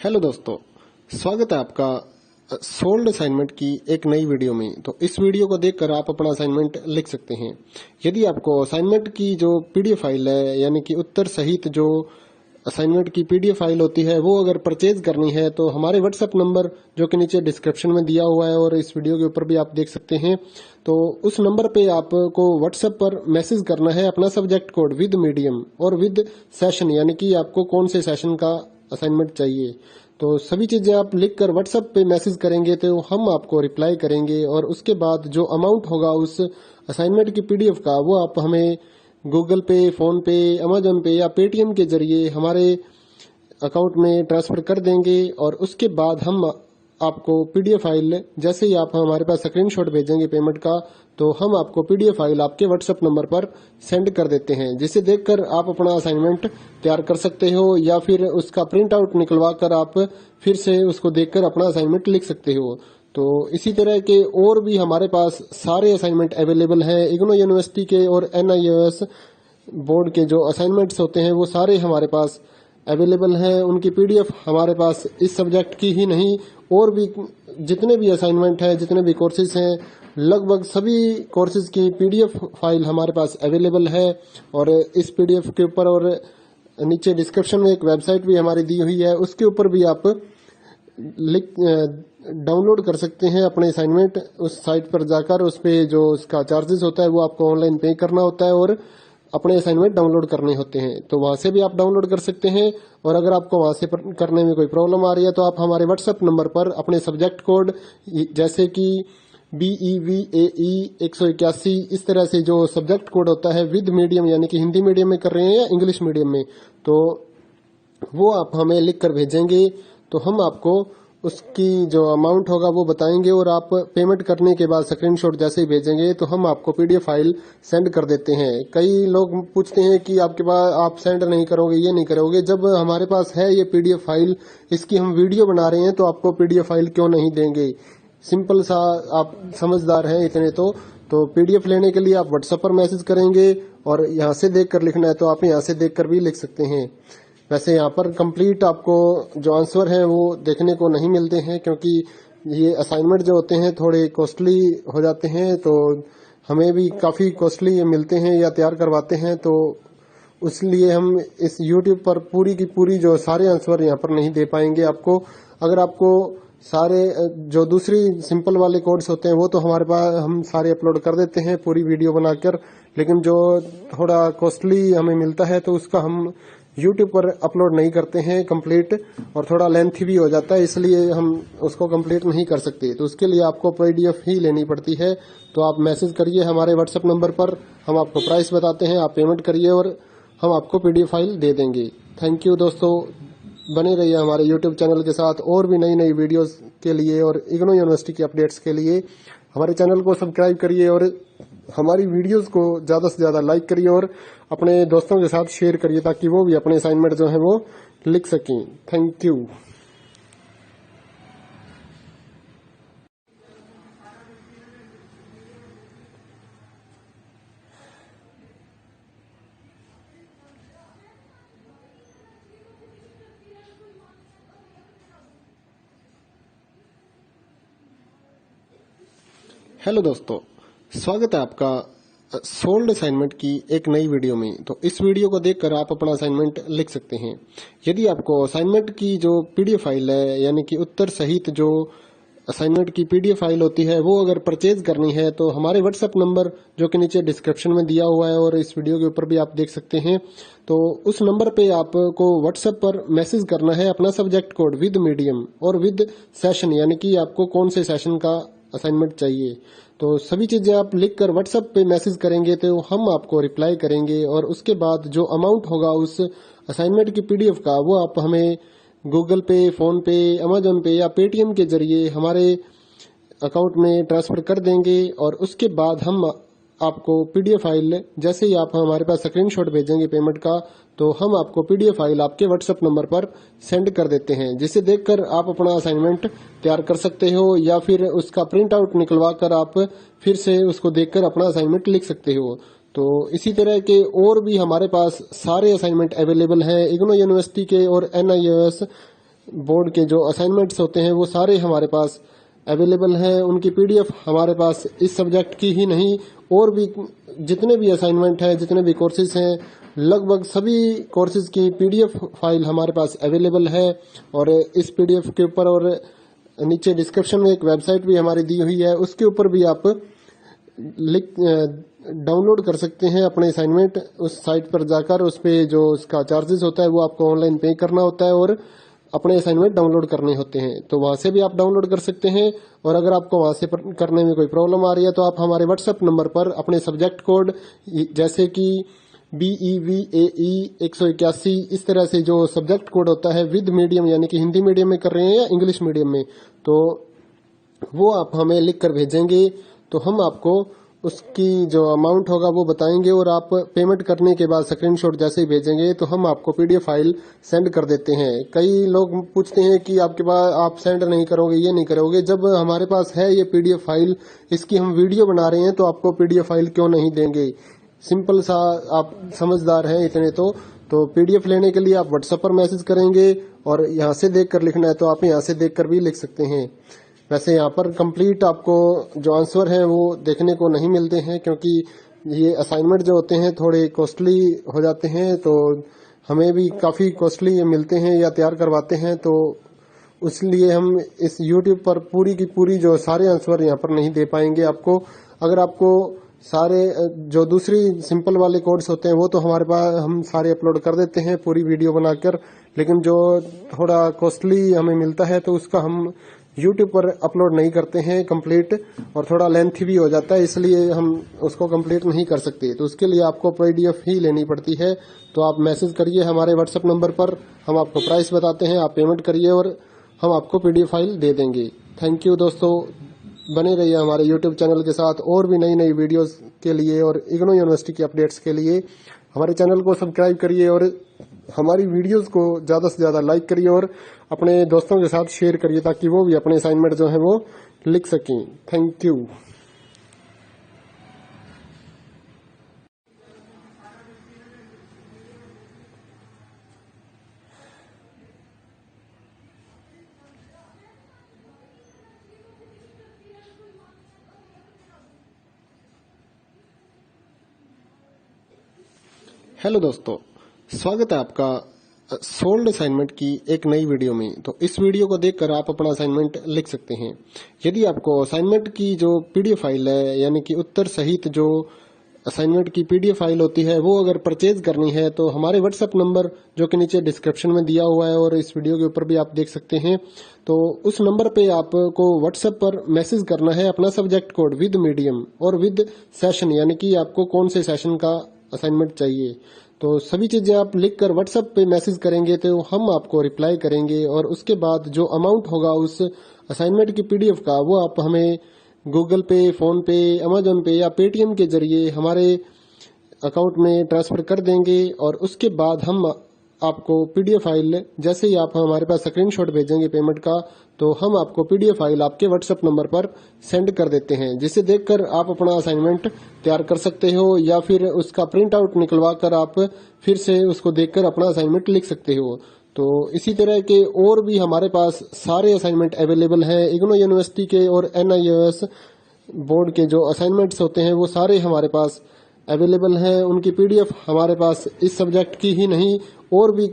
Hello दोस्तों, स्वागत है आपका सोल्ड असाइनमेंट की एक नई वीडियो में। तो इस वीडियो को देखकर आप अपना असाइनमेंट लिख सकते हैं। यदि आपको असाइनमेंट की जो पीडीएफ फाइल है, यानी कि उत्तर सहित जो असाइनमेंट की पीडीएफ फाइल होती है, वो अगर परचेज करनी है तो हमारे व्हाट्सएप नंबर जो कि नीचे डिस्क्रिप्शन में दिया हुआ है और इस वीडियो के ऊपर भी आप देख सकते हैं, तो उस नंबर पे आपको व्हाट्सएप पर मैसेज करना है अपना सब्जेक्ट कोड विद मीडियम और विद सेशन, यानी कि आपको कौन से सेशन का असाइनमेंट चाहिए। तो सभी चीजें आप लिखकर व्हाट्सएप पे मैसेज करेंगे तो हम आपको रिप्लाई करेंगे और उसके बाद जो अमाउंट होगा उस असाइनमेंट की पीडीएफ का, वो आप हमें गूगल पे, फोन पे, अमेजन पे या पेटीएम के जरिए हमारे अकाउंट में ट्रांसफर कर देंगे। और उसके बाद हम आपको पीडीएफ फाइल, जैसे ही आप हमारे पास स्क्रीनशॉट भेजेंगे पेमेंट का, तो हम आपको पीडीएफ फाइल आपके व्हाट्सएप नंबर पर सेंड कर देते हैं, जिसे देखकर आप अपना असाइनमेंट तैयार कर सकते हो या फिर उसका प्रिंट आउट निकलवा कर आप फिर से उसको देखकर अपना असाइनमेंट लिख सकते हो। तो इसी तरह के और भी हमारे पास सारे असाइनमेंट अवेलेबल हैं। इग्नो यूनिवर्सिटी के और एनआईओएस बोर्ड के जो असाइनमेंट्स होते हैं वो सारे हमारे पास अवेलेबल हैं। उनकी पीडीएफ हमारे पास इस सब्जेक्ट की ही नहीं, और भी जितने भी असाइनमेंट हैं, जितने भी कोर्सेज हैं, लगभग सभी कोर्सेज की पीडीएफ फाइल हमारे पास अवेलेबल है। और इस पीडीएफ के ऊपर और नीचे डिस्क्रिप्शन में एक वेबसाइट भी हमारी दी हुई है, उसके ऊपर भी आप डाउनलोड कर सकते हैं अपने असाइनमेंट। उस साइट पर जाकर उस पे जो उसका चार्जेस होता है वो आपको ऑनलाइन पे करना होता है और अपने असाइनमेंट डाउनलोड करने होते हैं, तो वहां से भी आप डाउनलोड कर सकते हैं। और अगर आपको वहां से करने में कोई प्रॉब्लम आ रही है तो आप हमारे व्हाट्सएप नंबर पर अपने सब्जेक्ट कोड, जैसे कि BEVAE 181, इस तरह से जो सब्जेक्ट कोड होता है विद मीडियम, यानी कि हिंदी मीडियम में कर रहे हैं या इंग्लिश मीडियम में, तो वो आप हमें लिख कर भेजेंगे तो हम आपको उसकी जो अमाउंट होगा वो बताएंगे और आप पेमेंट करने के बाद स्क्रीनशॉट जैसे ही भेजेंगे तो हम आपको पीडीएफ फाइल सेंड कर देते हैं। कई लोग पूछते हैं कि आपके पास आप सेंड नहीं करोगे, ये नहीं करोगे। जब हमारे पास है ये पीडीएफ फाइल, इसकी हम वीडियो बना रहे हैं, तो आपको पीडीएफ फाइल क्यों नहीं देंगे। सिंपल सा, आप समझदार हैं इतने तो पीडीएफ लेने के लिए आप व्हाट्सएप पर मैसेज करेंगे और यहाँ से देख कर लिखना है तो आप यहाँ से देख कर भी लिख सकते हैं। वैसे यहाँ पर कंप्लीट आपको जो आंसर है वो देखने को नहीं मिलते हैं, क्योंकि ये असाइनमेंट जो होते हैं थोड़े कॉस्टली हो जाते हैं, तो हमें भी काफी कॉस्टली मिलते हैं या तैयार करवाते हैं, तो इसलिए हम इस यूट्यूब पर पूरी की पूरी जो सारे आंसर यहाँ पर नहीं दे पाएंगे आपको। अगर आपको सारे जो दूसरी सिंपल वाले कोड्स होते हैं वो तो हमारे पास हम सारे अपलोड कर देते हैं पूरी वीडियो बनाकर, लेकिन जो थोड़ा कॉस्टली हमें मिलता है तो उसका हम यूट्यूब पर अपलोड नहीं करते हैं कंप्लीट, और थोड़ा लेंथी भी हो जाता है, इसलिए हम उसको कंप्लीट नहीं कर सकते। तो उसके लिए आपको पीडीएफ ही लेनी पड़ती है। तो आप मैसेज करिए हमारे व्हाट्सएप नंबर पर, हम आपको प्राइस बताते हैं, आप पेमेंट करिए और हम आपको पीडीएफ फाइल दे देंगे। थैंक यू दोस्तों, बने रहिए हमारे यूट्यूब चैनल के साथ और भी नई नई वीडियोस के लिए और इग्नो यूनिवर्सिटी की अपडेट्स के लिए हमारे चैनल को सब्सक्राइब करिए और हमारी वीडियोस को ज्यादा से ज्यादा लाइक करिए और अपने दोस्तों के साथ शेयर करिए, ताकि वो भी अपने असाइनमेंट जो है वो लिख सकें। Thank you. हेलो दोस्तों, स्वागत है आपका सोल्ड असाइनमेंट की एक नई वीडियो में। तो इस वीडियो को देखकर आप अपना असाइनमेंट लिख सकते हैं। यदि आपको असाइनमेंट की जो पीडीएफ फाइल है, यानी कि उत्तर सहित जो असाइनमेंट की पीडीएफ फाइल होती है, वो अगर परचेज करनी है तो हमारे व्हाट्सएप नंबर जो कि नीचे डिस्क्रिप्शन में दिया हुआ है और इस वीडियो के ऊपर भी आप देख सकते हैं, तो उस नंबर पे आपको व्हाट्सएप पर मैसेज करना है अपना सब्जेक्ट कोड विद मीडियम और विद सेशन, यानी कि आपको कौन से सेशन का असाइनमेंट चाहिए। तो सभी चीजें आप लिखकर व्हाट्सएप पे मैसेज करेंगे तो हम आपको रिप्लाई करेंगे और उसके बाद जो अमाउंट होगा उस असाइनमेंट की पीडीएफ का, वो आप हमें गूगल पे, फोन पे, अमेजन पे या पेटीएम के जरिए हमारे अकाउंट में ट्रांसफर कर देंगे। और उसके बाद हम आपको पीडीएफ फाइल, जैसे ही आप हमारे पास स्क्रीनशॉट भेजेंगे पेमेंट का, तो हम आपको पीडीएफ फाइल आपके व्हाट्सएप नंबर पर सेंड कर देते हैं, जिसे देखकर आप अपना असाइनमेंट तैयार कर सकते हो या फिर उसका प्रिंट आउट निकलवा कर आप फिर से उसको देखकर अपना असाइनमेंट लिख सकते हो। तो इसी तरह के और भी हमारे पास सारे असाइनमेंट अवेलेबल हैं। इग्नो यूनिवर्सिटी के और एनआईओएस बोर्ड के जो असाइनमेंट्स होते हैं वो सारे हमारे पास अवेलेबल है। उनकी पीडीएफ हमारे पास इस सब्जेक्ट की ही नहीं और भी जितने भी असाइनमेंट हैं, जितने भी कोर्सेज हैं, लगभग सभी कोर्सेज की पीडीएफ फाइल हमारे पास अवेलेबल है। और इस पीडीएफ के ऊपर और नीचे डिस्क्रिप्शन में एक वेबसाइट भी हमारी दी हुई है, उसके ऊपर भी आप डाउनलोड कर सकते हैं अपने असाइनमेंट। उस साइट पर जाकर उस पे जो उसका चार्जेस होता है वो आपको ऑनलाइन पे करना होता है और अपने असाइनमेंट डाउनलोड करने होते हैं, तो वहां से भी आप डाउनलोड कर सकते हैं। और अगर आपको वहां से करने में कोई प्रॉब्लम आ रही है तो आप हमारे व्हाट्सएप नंबर पर अपने सब्जेक्ट कोड जैसे कि BEVAE 181 इस तरह से जो सब्जेक्ट कोड होता है विद मीडियम यानी कि हिंदी मीडियम में कर रहे हैं या इंग्लिश मीडियम में, तो वो आप हमें लिख कर भेजेंगे तो हम आपको उसकी जो अमाउंट होगा वो बताएंगे और आप पेमेंट करने के बाद स्क्रीनशॉट जैसे ही भेजेंगे तो हम आपको पीडीएफ फाइल सेंड कर देते हैं। कई लोग पूछते हैं कि आपके पास आप सेंड नहीं करोगे, ये नहीं करोगे। जब हमारे पास है ये पीडीएफ फाइल, इसकी हम वीडियो बना रहे हैं तो आपको पीडीएफ फाइल क्यों नहीं देंगे। सिंपल सा, आप समझदार हैं इतने तो पीडीएफ लेने के लिए आप व्हाट्सएप पर मैसेज करेंगे और यहाँ से देख कर लिखना है तो आप यहाँ से देख कर भी लिख सकते हैं। वैसे यहाँ पर कंप्लीट आपको जो आंसर है वो देखने को नहीं मिलते हैं, क्योंकि ये असाइनमेंट जो होते हैं थोड़े कॉस्टली हो जाते हैं, तो हमें भी काफ़ी कॉस्टली मिलते हैं या तैयार करवाते हैं, तो इसलिए हम इस यूट्यूब पर पूरी की पूरी जो सारे आंसर यहाँ पर नहीं दे पाएंगे आपको। अगर आपको सारे जो दूसरी सिंपल वाले कोड्स होते हैं वो तो हमारे पास हम सारे अपलोड कर देते हैं पूरी वीडियो बनाकर, लेकिन जो थोड़ा कॉस्टली हमें मिलता है तो उसका हम यूट्यूब पर अपलोड नहीं करते हैं कंप्लीट, और थोड़ा लेंथी भी हो जाता है, इसलिए हम उसको कंप्लीट नहीं कर सकते। तो उसके लिए आपको पीडीएफ ही लेनी पड़ती है। तो आप मैसेज करिए हमारे व्हाट्सएप नंबर पर, हम आपको प्राइस बताते हैं, आप पेमेंट करिए और हम आपको पीडीएफ फाइल दे देंगे। थैंक यू दोस्तों, बने रहिए हमारे यूट्यूब चैनल के साथ और भी नई नई वीडियोस के लिए और इग्नू यूनिवर्सिटी की अपडेट्स के लिए हमारे चैनल को सब्सक्राइब करिए और हमारी वीडियोस को ज़्यादा से ज़्यादा लाइक करिए और अपने दोस्तों के साथ शेयर करिए ताकि वो भी अपने असाइनमेंट जो है वो लिख सकें। Thank you. हेलो दोस्तों, स्वागत है आपका सोल्ड असाइनमेंट की एक नई वीडियो में। तो इस वीडियो को देखकर आप अपना असाइनमेंट लिख सकते हैं। यदि आपको असाइनमेंट की जो पीडीएफ फाइल है यानी कि उत्तर सहित जो असाइनमेंट की पीडीएफ फाइल होती है वो अगर परचेज करनी है तो हमारे व्हाट्सएप नंबर जो कि नीचे डिस्क्रिप्शन में दिया हुआ है और इस वीडियो के ऊपर भी आप देख सकते हैं, तो उस नंबर पे आपको व्हाट्सएप पर मैसेज करना है अपना सब्जेक्ट कोड विद मीडियम और विद सेशन, यानी कि आपको कौन से सेशन का असाइनमेंट चाहिए। तो सभी चीजें आप लिखकर व्हाट्सएप पे मैसेज करेंगे तो हम आपको रिप्लाई करेंगे और उसके बाद जो अमाउंट होगा उस असाइनमेंट की पीडीएफ का वो आप हमें गूगल पे, फोन पे, अमेजोन पे या पेटीएम के जरिए हमारे अकाउंट में ट्रांसफर कर देंगे। और उसके बाद हम आपको पीडीएफ फाइल, जैसे ही आप हमारे पास स्क्रीनशॉट भेजेंगे पेमेंट का, तो हम आपको पीडीएफ फाइल आपके व्हाट्सएप नंबर पर सेंड कर देते हैं, जिसे देखकर आप अपना असाइनमेंट तैयार कर सकते हो या फिर उसका प्रिंट आउट निकलवा कर आप फिर से उसको देखकर अपना असाइनमेंट लिख सकते हो। तो इसी तरह के और भी हमारे पास सारे असाइनमेंट अवेलेबल हैं। इग्नू यूनिवर्सिटी के और NIOS बोर्ड के जो असाइनमेंट्स होते हैं वो सारे हमारे पास अवेलेबल हैं। उनकी पीडीएफ हमारे पास इस सब्जेक्ट की ही नहीं और भी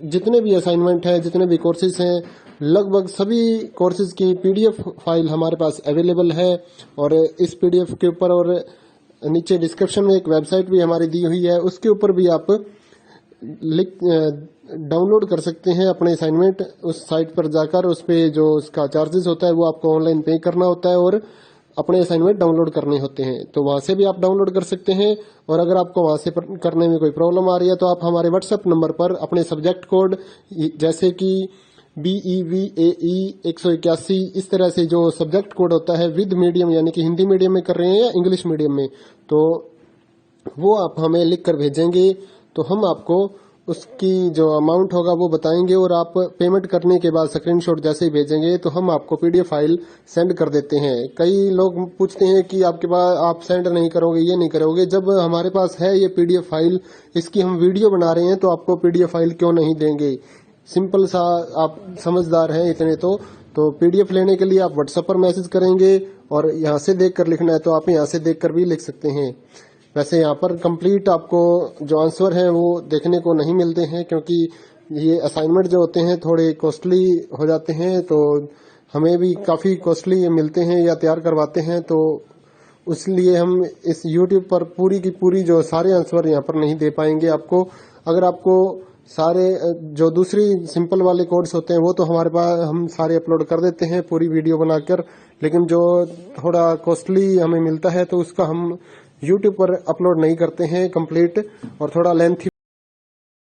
जितने भी असाइनमेंट हैं, जितने भी कोर्सेज हैं, लगभग सभी कोर्सेज की पीडीएफ फाइल हमारे पास अवेलेबल है। और इस पीडीएफ के ऊपर और नीचे डिस्क्रिप्शन में एक वेबसाइट भी हमारी दी हुई है, उसके ऊपर भी आप डाउनलोड कर सकते हैं अपने असाइनमेंट। उस साइट पर जाकर उस पे जो उसका चार्जेस होता है वो आपको ऑनलाइन पे करना होता है और अपने असाइनमेंट डाउनलोड करने होते हैं, तो वहां से भी आप डाउनलोड कर सकते हैं। और अगर आपको वहां से करने में कोई प्रॉब्लम आ रही है तो आप हमारे व्हाट्सएप नंबर पर अपने सब्जेक्ट कोड जैसे कि BEVAE 181 इस तरह से जो सब्जेक्ट कोड होता है विद मीडियम यानी कि हिंदी मीडियम में कर रहे हैं या इंग्लिश मीडियम में, तो वो आप हमें लिख कर भेजेंगे तो हम आपको उसकी जो अमाउंट होगा वो बताएंगे और आप पेमेंट करने के बाद स्क्रीनशॉट जैसे ही भेजेंगे तो हम आपको पीडीएफ फाइल सेंड कर देते हैं। कई लोग पूछते हैं कि आपके पास आप सेंड नहीं करोगे, ये नहीं करोगे। जब हमारे पास है ये पीडीएफ फाइल, इसकी हम वीडियो बना रहे हैं तो आपको पीडीएफ फाइल क्यों नहीं देंगे। सिंपल सा, आप समझदार हैं इतने तो पीडीएफ लेने के लिए आप व्हाट्सएप पर मैसेज करेंगे और यहाँ से देख कर लिखना है तो आप यहाँ से देख कर भी लिख सकते हैं। वैसे यहाँ पर कंप्लीट आपको जो आंसर है वो देखने को नहीं मिलते हैं, क्योंकि ये असाइनमेंट जो होते हैं थोड़े कॉस्टली हो जाते हैं, तो हमें भी काफ़ी कॉस्टली मिलते हैं या तैयार करवाते हैं, तो इसलिए हम इस YouTube पर पूरी की पूरी जो सारे आंसर यहाँ पर नहीं दे पाएंगे आपको। अगर आपको सारे जो दूसरी सिंपल वाले कोड्स होते हैं वो तो हमारे पास हम सारे अपलोड कर देते हैं पूरी वीडियो बनाकर, लेकिन जो थोड़ा कॉस्टली हमें मिलता है तो उसका हम YouTube पर अपलोड नहीं करते हैं कंप्लीट, और थोड़ा लेंथी